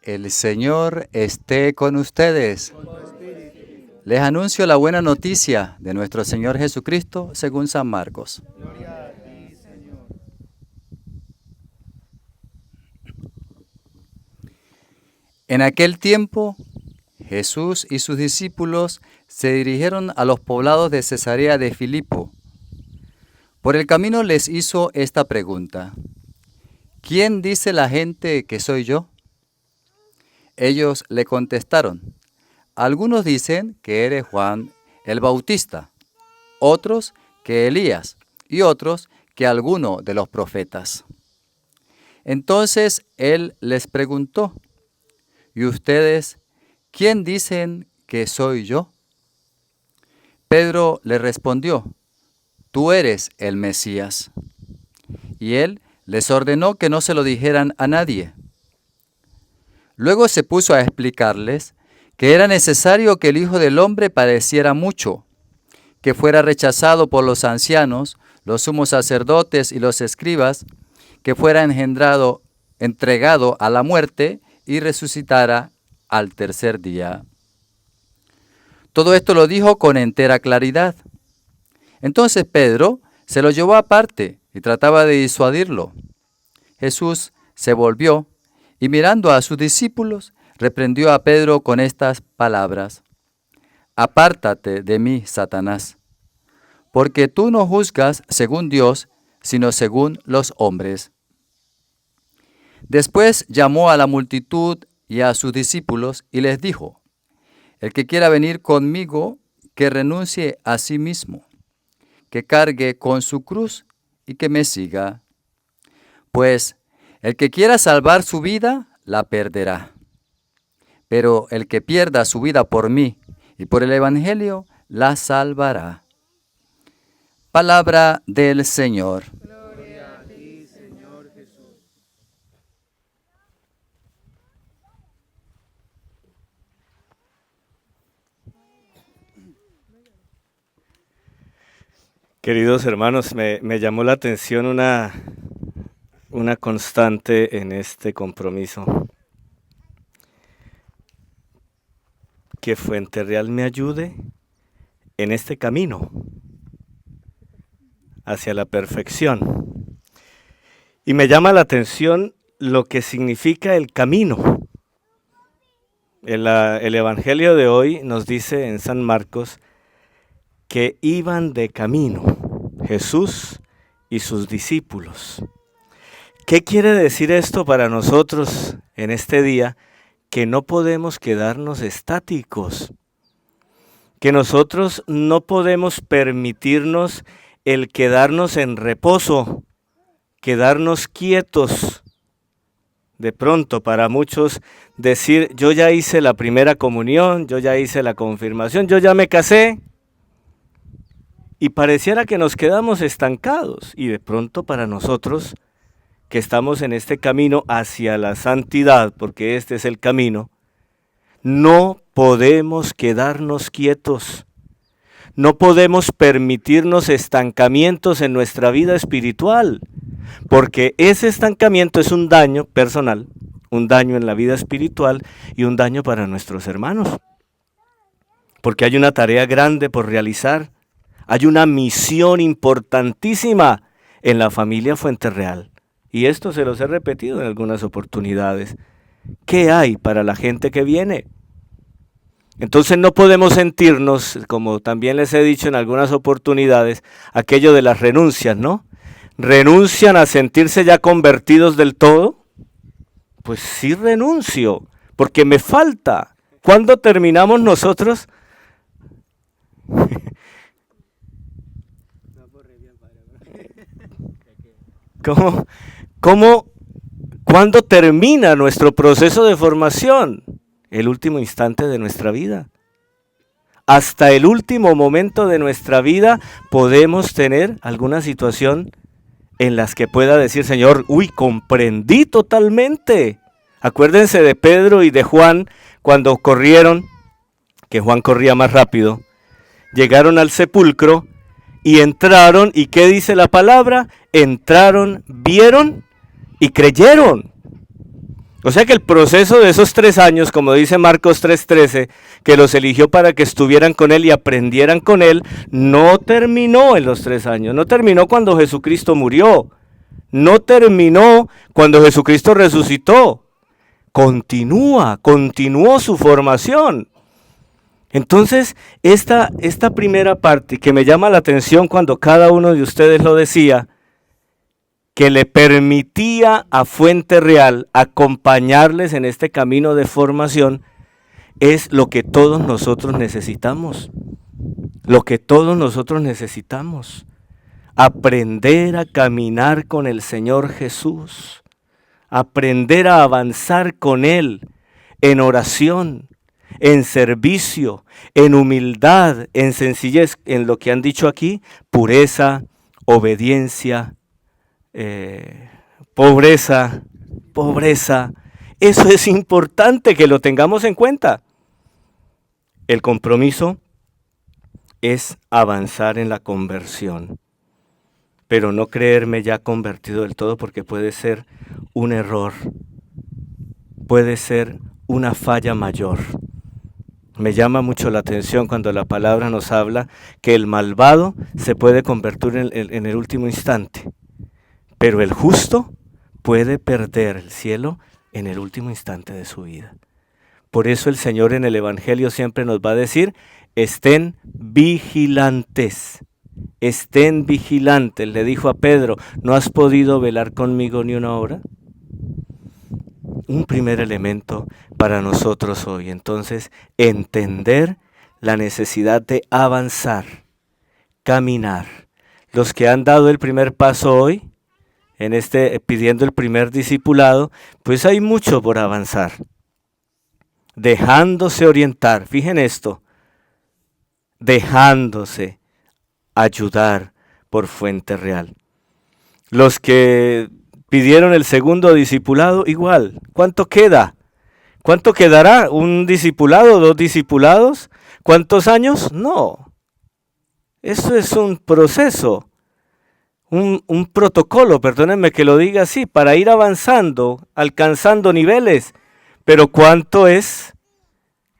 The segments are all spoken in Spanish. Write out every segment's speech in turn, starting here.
El Señor esté con ustedes. Les anuncio la buena noticia de nuestro Señor Jesucristo según San Marcos. Gloria a ti, Señor. En aquel tiempo, Jesús y sus discípulos se dirigieron a los poblados de Cesarea de Filipo. Por el camino les hizo esta pregunta: ¿Quién dice la gente que soy yo? Ellos le contestaron: algunos dicen que eres Juan el Bautista, otros que Elías y otros que alguno de los profetas. Entonces él les preguntó: ¿y ustedes quién dicen que soy yo? Pedro le respondió: tú eres el Mesías. Y él les ordenó que no se lo dijeran a nadie. Luego se puso a explicarles que era necesario que el Hijo del Hombre padeciera mucho, que fuera rechazado por los ancianos, los sumos sacerdotes y los escribas, que fuera entregado a la muerte y resucitara al tercer día. Todo esto lo dijo con entera claridad. Entonces Pedro se lo llevó aparte y trataba de disuadirlo. Jesús se volvió y mirando a sus discípulos, reprendió a Pedro con estas palabras: apártate de mí, Satanás, porque tú no juzgas según Dios, sino según los hombres. Después llamó a la multitud y a sus discípulos y les dijo: el que quiera venir conmigo, que renuncie a sí mismo, que cargue con su cruz y que me siga. Pues el que quiera salvar su vida, la perderá. Pero el que pierda su vida por mí y por el Evangelio, la salvará. Palabra del Señor. Gloria a ti, Señor Jesús. Queridos hermanos, me llamó la atención una constante en este compromiso. Que Fuenterreal me ayude en este camino hacia la perfección. Y me llama la atención lo que significa el camino. El Evangelio de hoy nos dice en San Marcos que iban de camino Jesús y sus discípulos. ¿Qué quiere decir esto para nosotros en este día? Que no podemos quedarnos estáticos, que nosotros no podemos permitirnos el quedarnos en reposo, quedarnos quietos. De pronto para muchos decir: yo ya hice la primera comunión, yo ya hice la confirmación, yo ya me casé. Y pareciera que nos quedamos estancados. Y de pronto para nosotros, que estamos en este camino hacia la santidad, porque este es el camino, no podemos quedarnos quietos. No podemos permitirnos estancamientos en nuestra vida espiritual, porque ese estancamiento es un daño personal, un daño en la vida espiritual y un daño para nuestros hermanos. Porque hay una tarea grande por realizar, hay una misión importantísima en la familia Fuenterreal. Y esto se los he repetido en algunas oportunidades. ¿Qué hay para la gente que viene? Entonces no podemos sentirnos, como también les he dicho en algunas oportunidades, aquello de las renuncias, ¿no? ¿Renuncian a sentirse ya convertidos del todo? Pues sí renuncio, porque me falta. ¿Cuándo terminamos nosotros? ¿Cuándo termina nuestro proceso de formación? El último instante de nuestra vida. Hasta el último momento de nuestra vida podemos tener alguna situación en las que pueda decir: Señor, comprendí totalmente. Acuérdense de Pedro y de Juan cuando corrieron, que Juan corría más rápido, llegaron al sepulcro y entraron, ¿y qué dice la palabra? Entraron, vieron y creyeron. O sea que el proceso de esos 3 años, como dice Marcos 3:13, que los eligió para que estuvieran con Él y aprendieran con Él, no terminó en los 3 años, no terminó cuando Jesucristo murió, no terminó cuando Jesucristo resucitó, continuó su formación. Entonces, esta primera parte que me llama la atención cuando cada uno de ustedes lo decía, que le permitía a Fuente Real acompañarles en este camino de formación, es lo que todos nosotros necesitamos. Lo que todos nosotros necesitamos. Aprender a caminar con el Señor Jesús. Aprender a avanzar con Él en oración, en servicio, en humildad, en sencillez, en lo que han dicho aquí, pureza, obediencia, pobreza. Eso es importante que lo tengamos en cuenta. El compromiso es avanzar en la conversión, pero no creerme ya convertido del todo, porque puede ser un error, puede ser una falla mayor. Me llama mucho la atención cuando la palabra nos habla que el malvado se puede convertir en el último instante, pero el justo puede perder el cielo en el último instante de su vida. Por eso el Señor en el Evangelio siempre nos va a decir, estén vigilantes. Estén vigilantes. Le dijo a Pedro, ¿no has podido velar conmigo ni una hora? Un primer elemento para nosotros hoy. Entonces, entender la necesidad de avanzar, caminar. Los que han dado el primer paso hoy, pidiendo el primer discipulado, pues hay mucho por avanzar. Dejándose orientar, fijen esto, dejándose ayudar por Fuente Real. Los que pidieron el segundo discipulado, igual. ¿Cuánto queda? ¿Cuánto quedará? ¿Un discipulado? ¿2 discipulados? ¿Cuántos años? No. Eso es un proceso. Un protocolo, perdónenme que lo diga así, para ir avanzando, alcanzando niveles. Pero ¿cuánto es?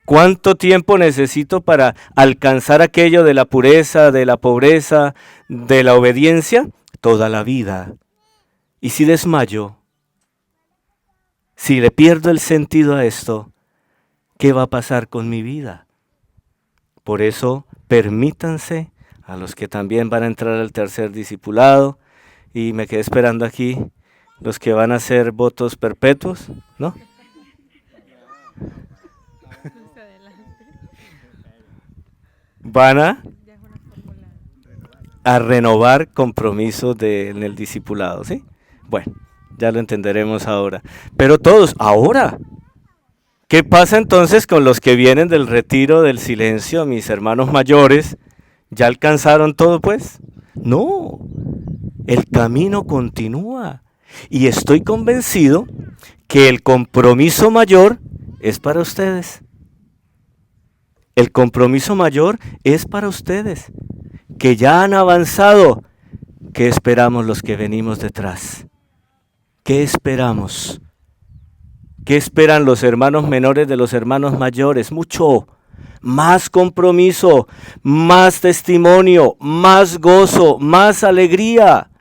¿Cuánto tiempo necesito para alcanzar aquello de la pureza, de la pobreza, de la obediencia? Toda la vida. Y si desmayo, si le pierdo el sentido a esto, ¿qué va a pasar con mi vida? Por eso, permítanse, a los que también van a entrar al tercer discipulado, y me quedé esperando aquí, los que van a hacer votos perpetuos, ¿no? Van a renovar compromisos en el discipulado, ¿sí? Bueno, ya lo entenderemos ahora. Pero todos, ahora. ¿Qué pasa entonces con los que vienen del retiro del silencio, mis hermanos mayores? ¿Ya alcanzaron todo, pues? No, el camino continúa. Y estoy convencido que el compromiso mayor es para ustedes. El compromiso mayor es para ustedes, que ya han avanzado. ¿Qué esperamos los que venimos detrás? ¿Qué esperamos? ¿Qué esperan los hermanos menores de los hermanos mayores? Mucho. Más compromiso, más testimonio, más gozo, más alegría.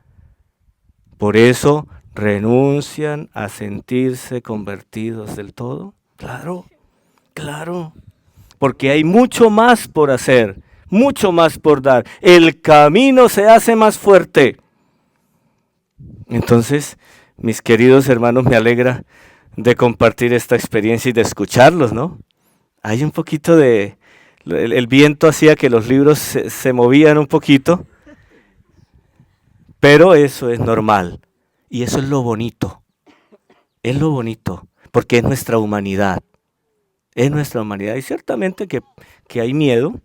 Por eso renuncian a sentirse convertidos del todo. Claro, claro. Porque hay mucho más por hacer, mucho más por dar. El camino se hace más fuerte. Entonces, mis queridos hermanos, me alegra de compartir esta experiencia y de escucharlos, ¿no? Hay un poquito de... El viento hacía que los libros se movían un poquito, pero eso es normal. Y eso es lo bonito. Es lo bonito, porque es nuestra humanidad. Es nuestra humanidad. Y ciertamente que hay miedo,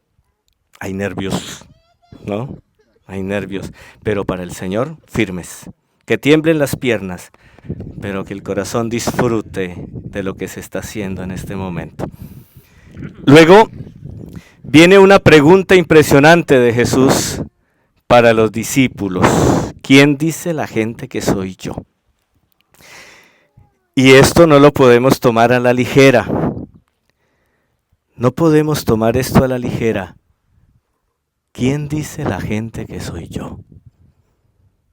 hay nervios, ¿no? Hay nervios, pero para el Señor, firmes. Que tiemblen las piernas, pero que el corazón disfrute de lo que se está haciendo en este momento. Luego viene una pregunta impresionante de Jesús para los discípulos. ¿Quién dice la gente que soy yo? Y esto no lo podemos tomar a la ligera. No podemos tomar esto a la ligera. ¿Quién dice la gente que soy yo?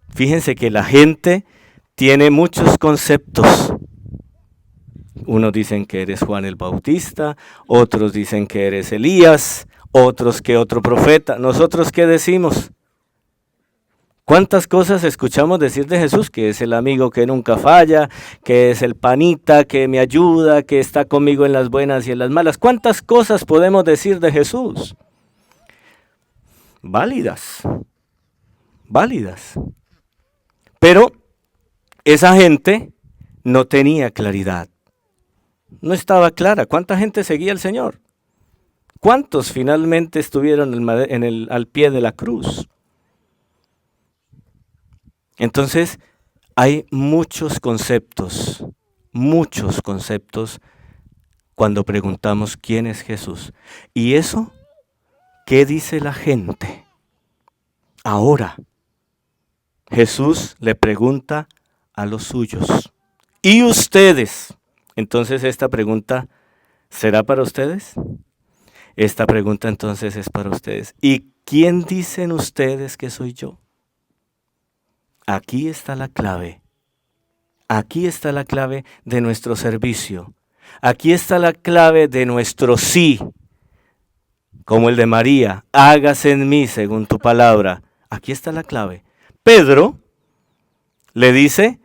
Fíjense que la gente tiene muchos conceptos. Unos dicen que eres Juan el Bautista, otros dicen que eres Elías, otros que otro profeta. ¿Nosotros qué decimos? ¿Cuántas cosas escuchamos decir de Jesús? Que es el amigo que nunca falla, que es el panita, que me ayuda, que está conmigo en las buenas y en las malas. ¿Cuántas cosas podemos decir de Jesús? Válidas, válidas. Pero esa gente no tenía claridad. No estaba clara. ¿Cuánta gente seguía al Señor? ¿Cuántos finalmente estuvieron al pie de la cruz? Entonces, hay muchos conceptos cuando preguntamos quién es Jesús. ¿Y eso qué dice la gente? Ahora, Jesús le pregunta a los suyos. ¿Y ustedes? Entonces, esta pregunta, ¿será para ustedes? Esta pregunta entonces es para ustedes. ¿Y quién dicen ustedes que soy yo? Aquí está la clave. Aquí está la clave de nuestro servicio. Aquí está la clave de nuestro sí. Como el de María, hágase en mí según tu palabra. Aquí está la clave. Pedro le dice,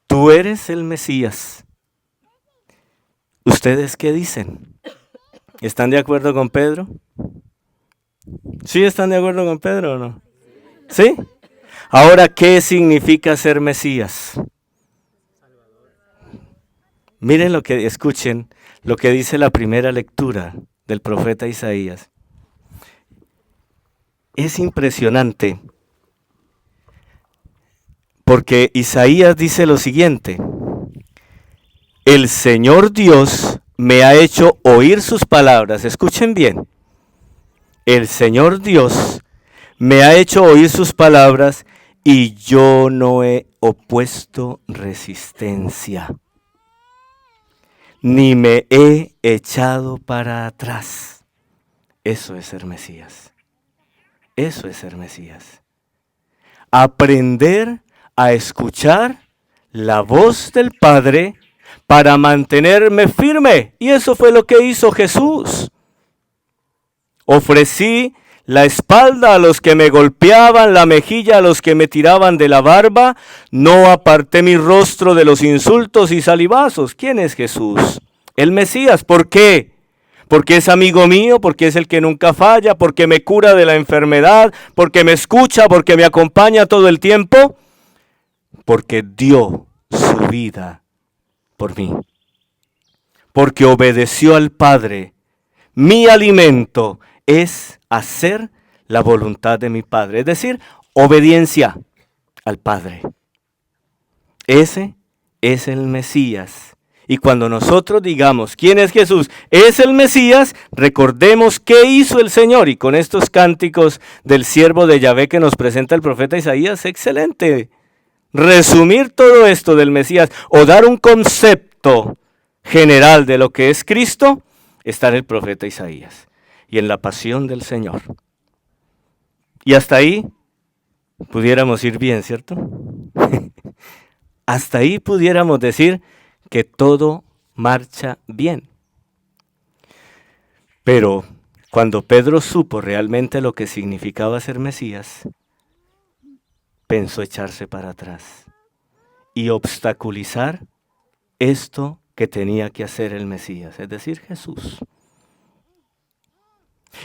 tú eres el Mesías. ¿Ustedes qué dicen? ¿Están de acuerdo con Pedro? ¿Sí están de acuerdo con Pedro o no? ¿Sí? Ahora, ¿qué significa ser Mesías? Miren escuchen lo que dice la primera lectura del profeta Isaías. Es impresionante, porque Isaías dice lo siguiente: el Señor Dios me ha hecho oír sus palabras. Escuchen bien. El Señor Dios me ha hecho oír sus palabras y yo no he opuesto resistencia, ni me he echado para atrás. Eso es ser Mesías. Eso es ser Mesías. Aprender a escuchar la voz del Padre para mantenerme firme. Y eso fue lo que hizo Jesús. Ofrecí la espalda a los que me golpeaban, la mejilla a los que me tiraban de la barba. No aparté mi rostro de los insultos y salivazos. ¿Quién es Jesús? El Mesías. ¿Por qué? Porque es amigo mío, porque es el que nunca falla, porque me cura de la enfermedad, porque me escucha, porque me acompaña todo el tiempo, porque dio su vida por mí, porque obedeció al Padre. Mi alimento es hacer la voluntad de mi Padre, es decir, obediencia al Padre. Ese es el Mesías. Y cuando nosotros digamos, ¿quién es Jesús? Es el Mesías, recordemos qué hizo el Señor. Y con estos cánticos del siervo de Yahvé que nos presenta el profeta Isaías, excelente. Resumir todo esto del Mesías o dar un concepto general de lo que es Cristo, está en el profeta Isaías y en la pasión del Señor. Y hasta ahí pudiéramos ir bien, ¿cierto? Hasta ahí pudiéramos decir que todo marcha bien. Pero cuando Pedro supo realmente lo que significaba ser Mesías, pensó echarse para atrás y obstaculizar esto que tenía que hacer el Mesías, es decir, Jesús.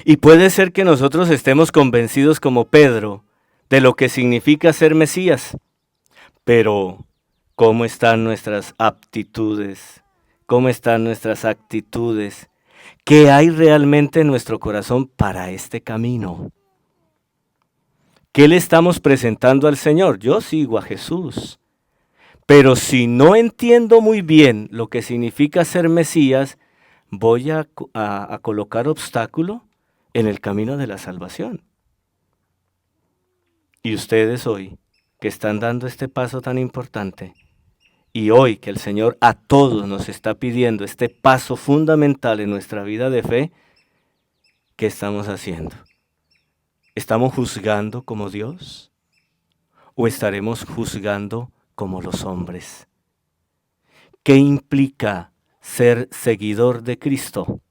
Y puede ser que nosotros estemos convencidos como Pedro de lo que significa ser Mesías, pero ¿cómo están nuestras aptitudes? ¿Cómo están nuestras actitudes? ¿Qué hay realmente en nuestro corazón para este camino? ¿Qué le estamos presentando al Señor? Yo sigo a Jesús. Pero si no entiendo muy bien lo que significa ser Mesías, voy a colocar obstáculo en el camino de la salvación. Y ustedes hoy, que están dando este paso tan importante, Y hoy que el Señor a todos nos está pidiendo este paso fundamental en nuestra vida de fe, ¿qué estamos haciendo? ¿Estamos juzgando como Dios? ¿O estaremos juzgando como los hombres? ¿Qué implica ser seguidor de Cristo?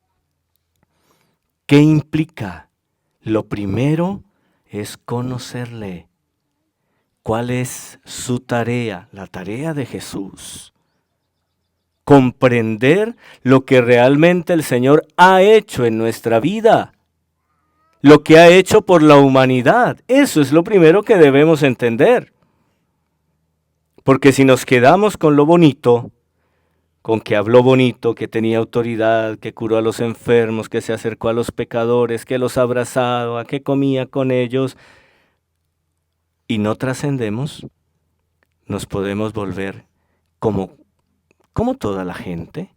¿Qué implica? Lo primero es conocerle. ¿Cuál es su tarea? La tarea de Jesús. Comprender lo que realmente el Señor ha hecho en nuestra vida. Lo que ha hecho por la humanidad. Eso es lo primero que debemos entender. Porque si nos quedamos con lo bonito, con que habló bonito, que tenía autoridad, que curó a los enfermos, que se acercó a los pecadores, que los abrazaba, que comía con ellos, y no trascendemos, nos podemos volver como toda la gente.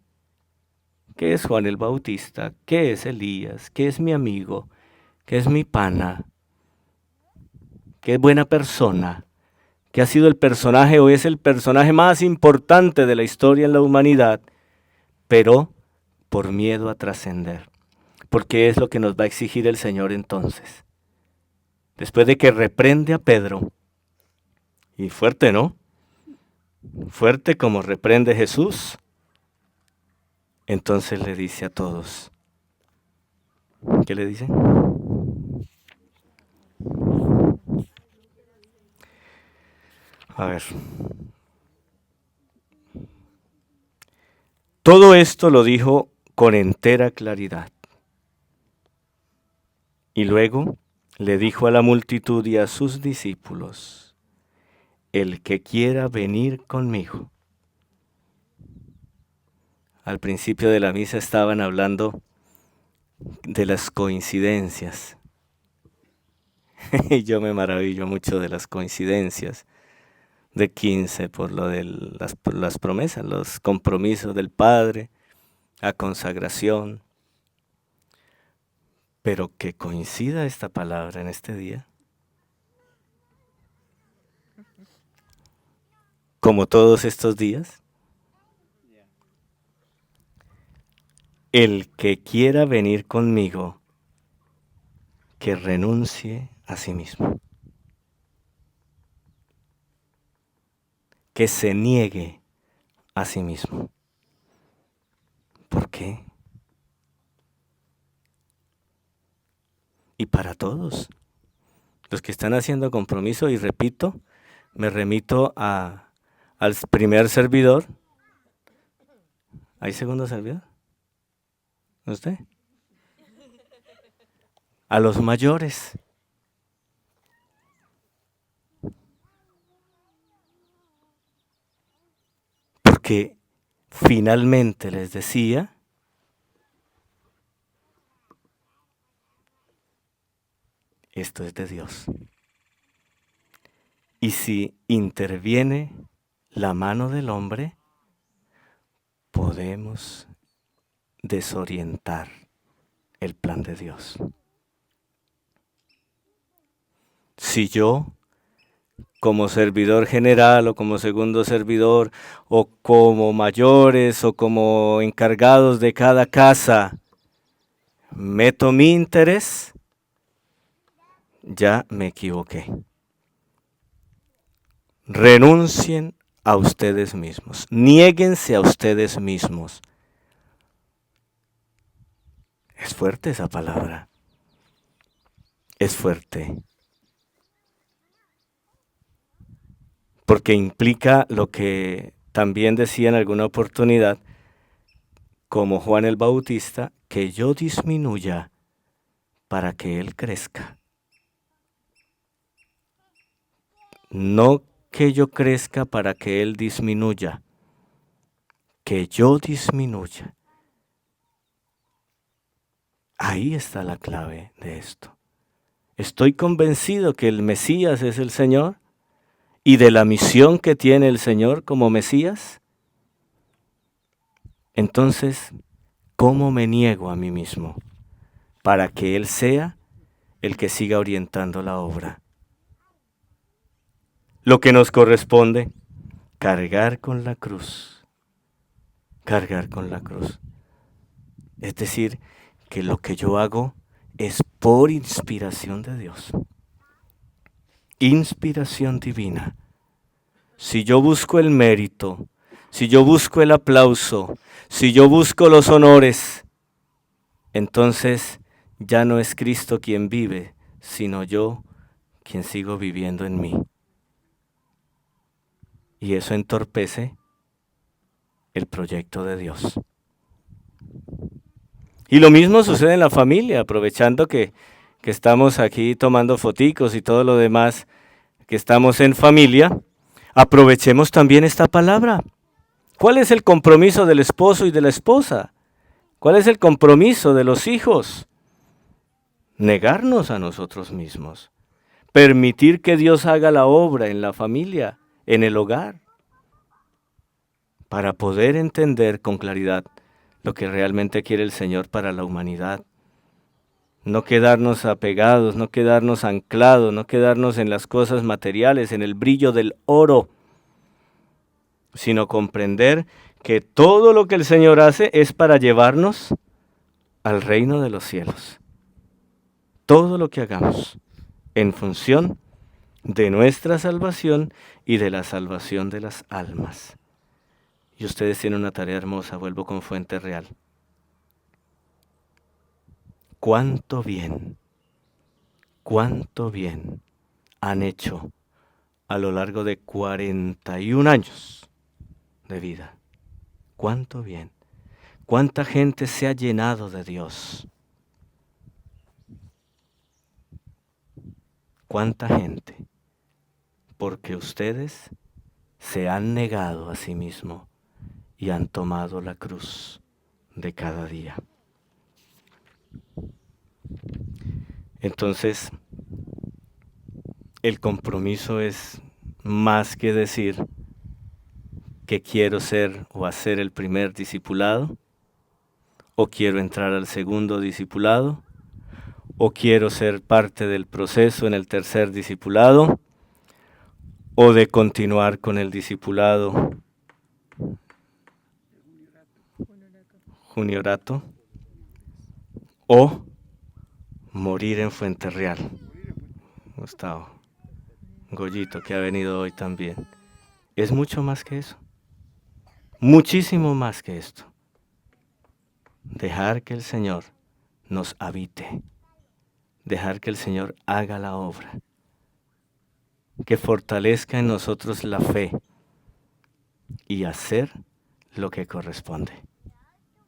¿Qué es Juan el Bautista? ¿Qué es Elías? ¿Qué es mi amigo? ¿Qué es mi pana? ¿Qué buena persona? ¿Qué ha sido el personaje o es el personaje más importante de la historia en la humanidad? Pero por miedo a trascender. Porque es lo que nos va a exigir el Señor entonces. Después de que reprende a Pedro, y fuerte, ¿no? Fuerte como reprende Jesús, entonces le dice a todos, ¿qué le dice? A ver, todo esto lo dijo con entera claridad, y luego le dijo a la multitud y a sus discípulos, el que quiera venir conmigo. Al principio de la misa estaban hablando de las coincidencias. Y yo me maravillo mucho de las coincidencias de 15 por lo de las promesas, los compromisos del Padre, la consagración. Pero que coincida esta palabra en este día, como todos estos días. El que quiera venir conmigo, que renuncie a sí mismo. Que se niegue a sí mismo. ¿Por qué? Y para todos. Los que están haciendo compromiso, y repito, me remito al primer servidor. ¿Hay segundo servidor? ¿Usted? A los mayores. Porque finalmente les decía, esto es de Dios. Y si interviene la mano del hombre, podemos desorientar el plan de Dios. Si yo, como servidor general o como segundo servidor o como mayores o como encargados de cada casa, meto mi interés, ya me equivoqué. Renuncien a ustedes mismos, niéguense a ustedes mismos. Es fuerte esa palabra, es fuerte. Porque implica lo que también decía en alguna oportunidad, como Juan el Bautista, que yo disminuya para que Él crezca. No que yo crezca para que Él disminuya, que yo disminuya. Ahí está la clave de esto. Estoy convencido que el Mesías es el Señor y de la misión que tiene el Señor como Mesías. Entonces, ¿cómo me niego a mí mismo para que Él sea el que siga orientando la obra? Lo que nos corresponde cargar con la cruz. Cargar con la cruz. Es decir, que lo que yo hago es por inspiración de Dios. Inspiración divina. Si yo busco el mérito, si yo busco el aplauso, si yo busco los honores, entonces ya no es Cristo quien vive, sino yo quien sigo viviendo en mí. Y eso entorpece el proyecto de Dios. Y lo mismo sucede en la familia, aprovechando que estamos aquí tomando foticos y todo lo demás, que estamos en familia, aprovechemos también esta palabra. ¿Cuál es el compromiso del esposo y de la esposa? ¿Cuál es el compromiso de los hijos? Negarnos a nosotros mismos. Permitir que Dios haga la obra en la familia, en el hogar, para poder entender con claridad lo que realmente quiere el Señor para la humanidad. No quedarnos apegados, no quedarnos anclados, no quedarnos en las cosas materiales, en el brillo del oro, sino comprender que todo lo que el Señor hace es para llevarnos al reino de los cielos. Todo lo que hagamos en función de nuestra salvación y de la salvación de las almas. Y ustedes tienen una tarea hermosa, vuelvo con Fuente Real. Cuánto bien han hecho a lo largo de 41 años de vida. Cuánto bien. Cuánta gente se ha llenado de Dios. Cuánta gente. Porque ustedes se han negado a sí mismos y han tomado la cruz de cada día. Entonces, el compromiso es más que decir que quiero ser o hacer el primer discipulado, o quiero entrar al segundo discipulado, o quiero ser parte del proceso en el tercer discipulado, o de continuar con el discipulado juniorato, o morir en Fuente Real. Gustavo, Goyito, que ha venido hoy también. Es mucho más que eso. Muchísimo más que esto. Dejar que el Señor nos habite. Dejar que el Señor haga la obra. Que fortalezca en nosotros la fe. Y hacer lo que corresponde.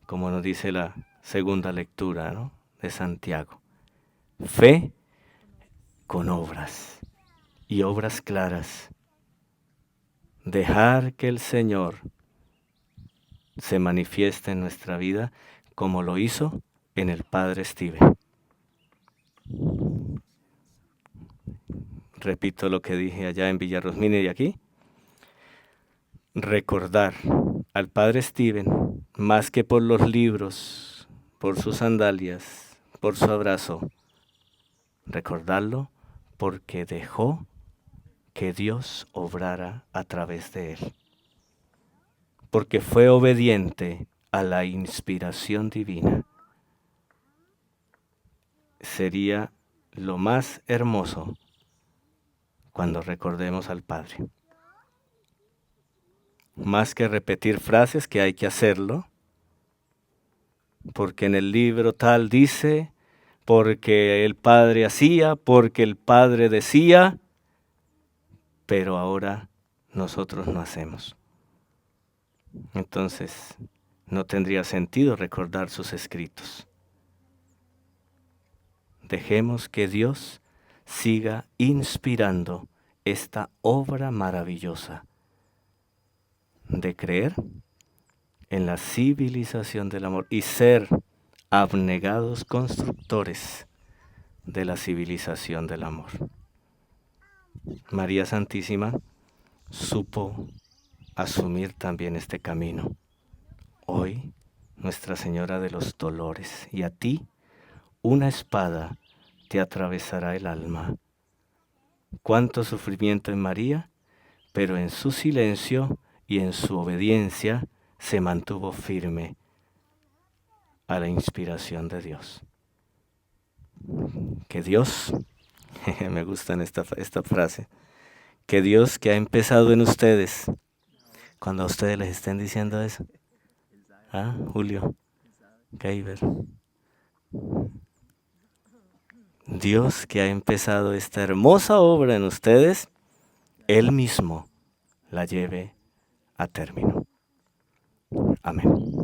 Como nos dice la segunda lectura, ¿no?, de Santiago. Fe con obras. Y obras claras. Dejar que el Señor se manifieste en nuestra vida como lo hizo en el Padre Steven. Repito lo que dije allá en Villarrosmini y aquí. Recordar al Padre Steven más que por los libros, por sus sandalias, por su abrazo. Recordarlo porque dejó que Dios obrara a través de él. Porque fue obediente a la inspiración divina. Sería lo más hermoso cuando recordemos al Padre. Más que repetir frases, que hay que hacerlo, porque en el libro tal dice, porque el Padre hacía, porque el Padre decía, pero ahora nosotros no hacemos. Entonces, no tendría sentido recordar sus escritos. Dejemos que Dios siga inspirando esta obra maravillosa de creer en la civilización del amor y ser abnegados constructores de la civilización del amor. María Santísima supo asumir también este camino. Hoy, Nuestra Señora de los Dolores, y a ti una espada te atravesará el alma. Cuánto sufrimiento en María, pero en su silencio y en su obediencia se mantuvo firme a la inspiración de Dios. Que Dios, me gusta esta frase, que Dios que ha empezado en ustedes, cuando a ustedes les estén diciendo eso, Julio, Geiber, Dios que ha empezado esta hermosa obra en ustedes, Él mismo la lleve a término. Amén.